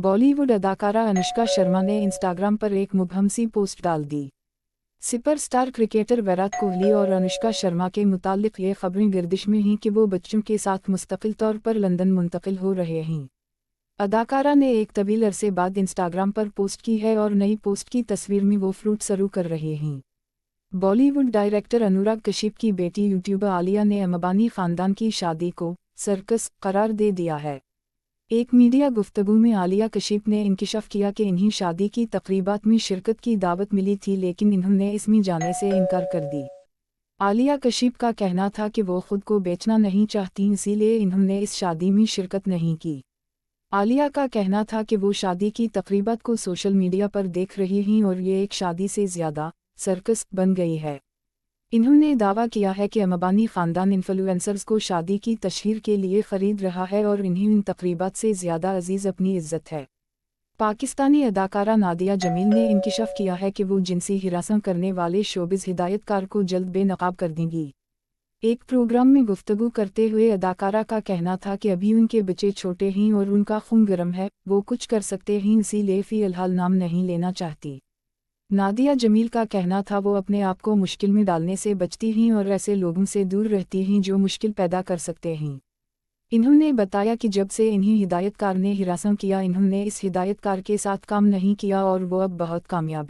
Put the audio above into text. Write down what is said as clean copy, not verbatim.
बॉलीवुड अदाकारा अनुष्का शर्मा ने इंस्टाग्राम पर एक मुबहम सी पोस्ट डाल दी। सुपरस्टार क्रिकेटर विराट कोहली और अनुष्का शर्मा के मुताल्लिक ये खबरें गर्दिश में हैं कि वो बच्चों के साथ मुस्तकिल तौर पर लंदन मुंतकिल हो रहे हैं। अदाकारा ने एक तवील अरसे बाद इंस्टाग्राम पर पोस्ट की है और नई पोस्ट की तस्वीर में वो फ्रूट सर्व कर रहे हैं। बॉलीवुड डायरेक्टर अनुराग कश्यप की बेटी यूट्यूबर आलिया ने अंबानी खानदान की शादी को सर्कस करार दे दिया है। एक मीडिया गुफ्तगू में आलिया कश्यप ने इंकिशाफ किया कि इन्हीं शादी की तकरीबात में शिरकत की दावत मिली थी, लेकिन इन्होंने इसमें जाने से इनकार कर दी। आलिया कश्यप का कहना था कि वो खुद को बेचना नहीं चाहती, इसीलिए इन्होंने इस शादी में शिरकत नहीं की। आलिया का कहना था कि वो शादी की तकरीबात को सोशल मीडिया पर देख रही हैं और ये एक शादी से ज़्यादा सर्कस बन गई है। इन्होंने दावा किया है कि अंबानी खानदान इन्फ्लुएंसर्स को शादी की तशहीर के लिए ख़रीद रहा है और इन्हें इन तकरीबात से ज़्यादा अजीज़ अपनी इज़्ज़त है। पाकिस्तानी अदाकारा नादिया जमील ने इंकिशाफ किया है कि वो जिनसी हिरासत करने वाले शोबिज़ हिदायतकार को जल्द बेनकाब कर देंगी। एक प्रोग्राम में गुफ्तगू करते हुए अदाकारा का कहना था कि अभी उनके बच्चे छोटे हैं और उनका खून गर्म है, वो कुछ कर सकते हैं, इसीलिए फ़िलहाल नाम नहीं लेना चाहती। नादिया जमील का कहना था वो अपने आप को मुश्किल में डालने से बचती हैं और ऐसे लोगों से दूर रहती हैं जो मुश्किल पैदा कर सकते हैं। इन्होंने बताया कि जब से इन्हीं हिदायतकार ने हिरासत किया, इन्होंने इस हिदायतकार के साथ काम नहीं किया और वो अब बहुत कामयाब